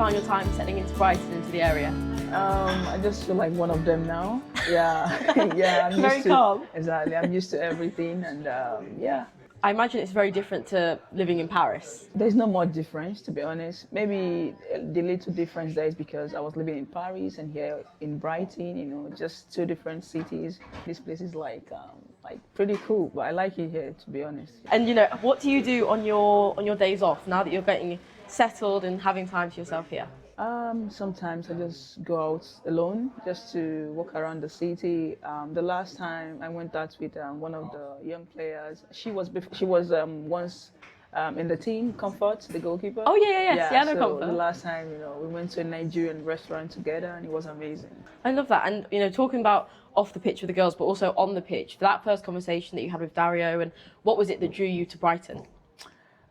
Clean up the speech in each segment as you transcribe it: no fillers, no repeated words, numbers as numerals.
Found your time settling into Brighton, into the area? I just feel like one of them now. Yeah, yeah. I'm Very used calm. Exactly. I'm used to everything, and yeah. I imagine it's very different to living in Paris. There's no much difference, to be honest. Maybe the little difference there is because I was living in Paris and here in Brighton. Just two different cities. This place is like pretty cool, but I like it here, to be honest. And what do you do on your days off now that you're getting settled and having time to yourself here? Sometimes I just go out alone just to walk around the city. The last time I went out with one of the young players, she was once in the team, Comfort, the goalkeeper. Oh yeah, I know so Comfort. the last time, we went to a Nigerian restaurant together, and it was amazing. I love that. And talking about off the pitch with the girls, but also on the pitch, for that first conversation that you had with Dario, and what was it that drew you to Brighton?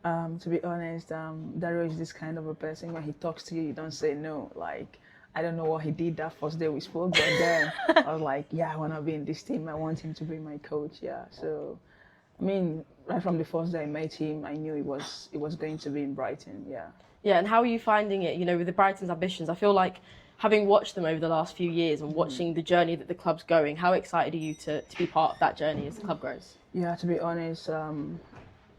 To be honest, Dario is this kind of a person. When he talks to you, you don't say no. Like, I don't know what he did that first day we spoke, but then I was like, yeah, I want to be in this team. I want him to be my coach. Yeah. So, I mean, right from the first day I met him, I knew it was going to be in Brighton. Yeah. Yeah, and how are you finding it? With the Brighton's ambitions, I feel like having watched them over the last few years and watching the journey that the club's going, how excited are you to be part of that journey as the club grows? Yeah, to be honest,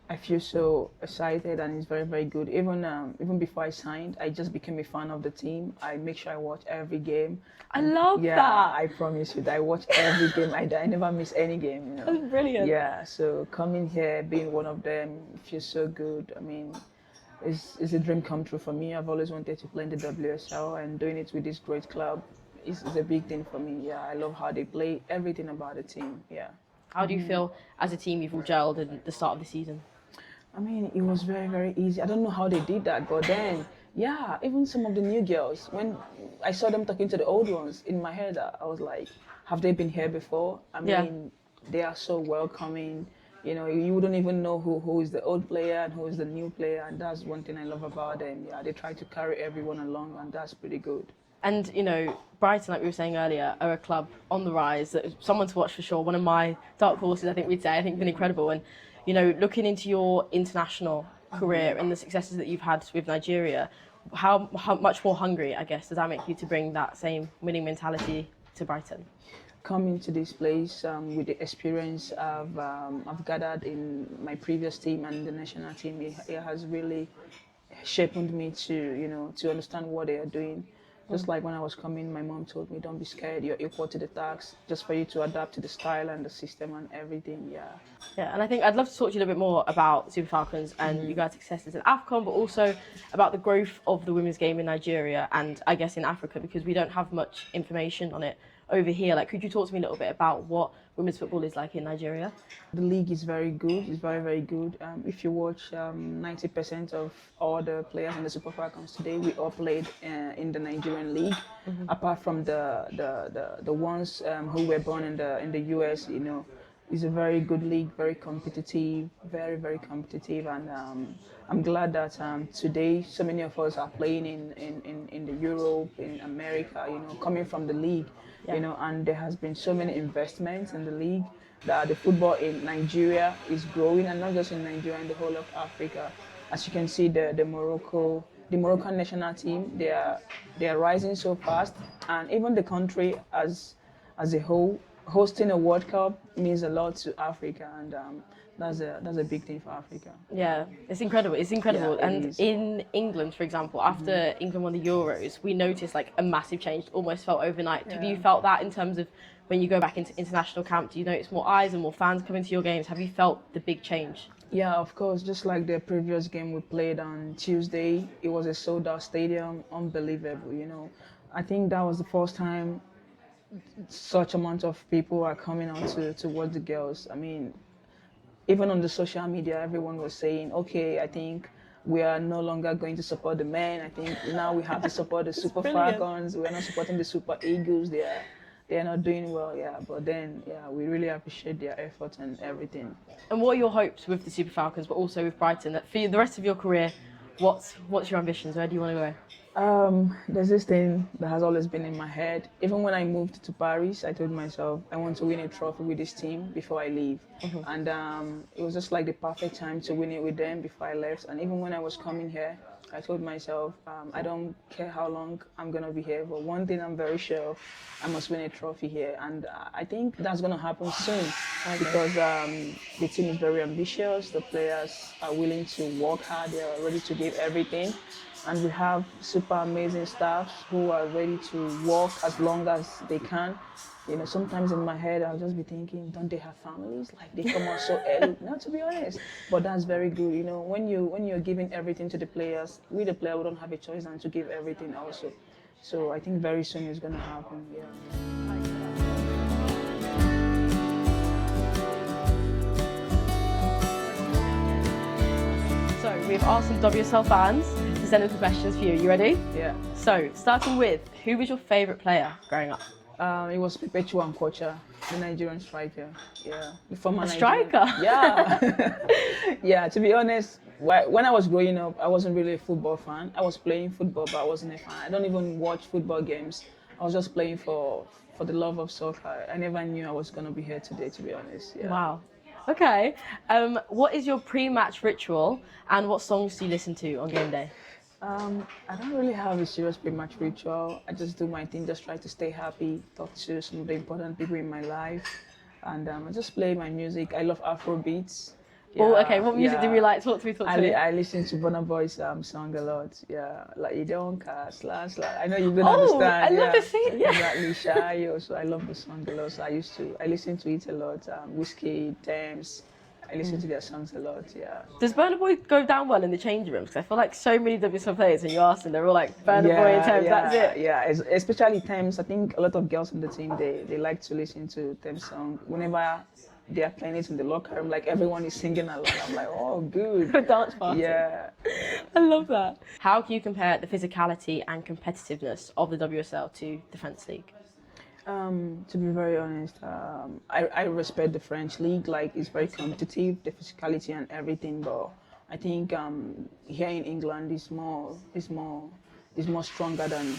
I feel so excited, and it's very, very good. Even before I signed, I just became a fan of the team. I make sure I watch every game. I love yeah, that. I promise you that I watch every game. I never miss any game. That's brilliant. Yeah, so coming here, being one of them, feels so good. I mean, it's a dream come true for me. I've always wanted to play in the WSL, and doing it with this great club is a big thing for me. Yeah, I love how they play, everything about the team. Yeah. How do you feel as a team you've all gelled at the start of the season? I mean, it was very, very easy. I don't know how they did that, but then, yeah, even some of the new girls, when I saw them talking to the old ones, in my head, I was like, have they been here before? I mean, they are so welcoming. You wouldn't even know who is the old player and who is the new player, and that's one thing I love about them. Yeah, they try to carry everyone along, and that's pretty good. And, Brighton, like we were saying earlier, are a club on the rise, someone to watch for sure. One of my dark horses, I think we'd say. I think been incredible. And, looking into your international career and the successes that you've had with Nigeria, how much more hungry, I guess, does that make you to bring that same winning mentality to Brighton? Coming to this place with the experience I've gathered in my previous team and the national team, it has really shaped me to understand what they are doing. Just like when I was coming, my mom told me, don't be scared, you're equal to the task, just for you to adapt to the style and the system and everything, yeah. Yeah, and I think I'd love to talk to you a little bit more about Super Falcons and you guys' successes in AFCON, but also about the growth of the women's game in Nigeria and I guess in Africa, because we don't have much information on it over here. Like, could you talk to me a little bit about what women's football is like in Nigeria? The league is very good. It's very, very good. If you watch 90% of all the players in the Super Falcons today, we all played in the Nigerian league. Apart from the ones who were born in the US, it's a very good league, very competitive, very, very competitive. And I'm glad that today so many of us are playing in the Europe, in America, coming from the league. And there has been so many investments in the league that the football in Nigeria is growing, and not just in Nigeria, in the whole of Africa. As you can see, the Moroccan national team, they are rising so fast, and even the country as a whole, hosting a World Cup means a lot to Africa, and that's a big thing for Africa. Yeah, it's incredible. It's incredible. Yeah, and in England, for example, after England won the Euros, we noticed like a massive change. Almost felt overnight. Yeah. Have you felt that in terms of when you go back into international camp? Do you notice more eyes and more fans coming to your games? Have you felt the big change? Yeah, of course. Just like the previous game we played on Tuesday, it was a sold-out stadium, unbelievable. I think that was the first time such amount of people are coming out to watch the girls. I mean, even on the social media, everyone was saying, okay, I think we are no longer going to support the men. I think now we have to support the Super Falcons. We're not supporting the Super Eagles. They're not doing well, yeah. But then, yeah, we really appreciate their efforts and everything. And what are your hopes with the Super Falcons, but also with Brighton? That for the rest of your career, what's your ambitions? Where do you want to go? There's this thing that has always been in my head. Even when I moved to Paris, I told myself I want to win a trophy with this team before I leave. And it was just like the perfect time to win it with them before I left. And even when I was coming here, I told myself, I don't care how long I'm gonna be here, but one thing I'm very sure of, I must win a trophy here, and I think that's gonna happen soon because the team is very ambitious. The players are willing to work hard. They are ready to give everything, and we have super amazing staffs who are ready to work as long as they can. You know, sometimes in my head I'll just be thinking, don't they have families? Like they come out so early. No, to be honest. But that's very good. You know, when you're giving everything to the players, we the player we don't have a choice than to give everything also. So I think very soon it's gonna happen. Yeah. So we've asked some WSL fans to send in some questions for you. You ready? Yeah. So starting with, who was your favourite player growing up? It was Perpetua Nkocha, the Nigerian striker. Yeah, the former Striker? Yeah. Yeah, to be honest, when I was growing up, I wasn't really a football fan. I was playing football, but I wasn't a fan. I don't even watch football games. I was just playing for the love of soccer. I never knew I was going to be here today, to be honest. Yeah. Wow. Okay. What is your pre-match ritual and what songs do you listen to on game day? I don't really have a serious pre-match ritual. I just do my thing, just try to stay happy, talk to some of the important people in my life, and I just play my music. I love Afro beats. Oh, okay. What music do we like? Talk to me. I listen to Burna Boy's song a lot. Yeah, like you don't cast last. I know you don't understand. I love the scene. Yeah. Exactly, Shy. Also, I love the song a lot. So I listen to it a lot. Whiskey, Thames. I listen to their songs a lot, yeah. Does Burna Boy go down well in the changing rooms? Because I feel like so many WSL players, and you ask them, they're all like, Burna Boy and Thames, that's it. Yeah, especially Thames. I think a lot of girls on the team, they like to listen to Thames song. Whenever they are playing it in the locker room, like everyone is singing along. I'm like, oh, good. Dance party. Yeah. I love that. How can you compare the physicality and competitiveness of the WSL to Defence League? To be very honest, I respect the French league. Like it's very competitive, the physicality and everything. But I think here in England is more stronger than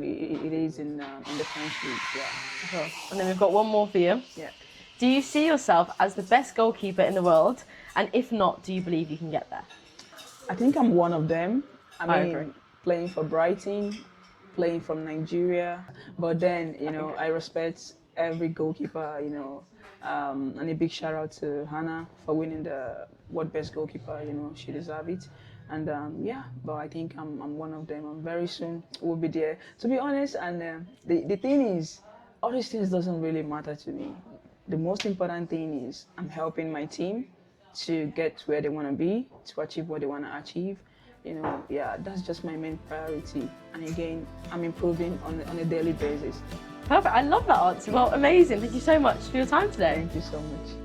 it is in the French league. Yeah. Sure. And then we've got one more for you. Yeah. Do you see yourself as the best goalkeeper in the world? And if not, do you believe you can get there? I think I'm one of them. I agree. Playing for Brighton, playing from Nigeria, but then I respect every goalkeeper, and a big shout out to Hannah for winning the World Best Goalkeeper. She deserves it, and but I think I'm one of them. I'm very soon will be there. To be honest, and the thing is, all these things doesn't really matter to me. The most important thing is I'm helping my team to get where they want to be, to achieve what they want to achieve. That's just my main priority. And again, I'm improving on a daily basis. Perfect. I love that answer. Well, amazing. Thank you so much for your time today. Thank you so much.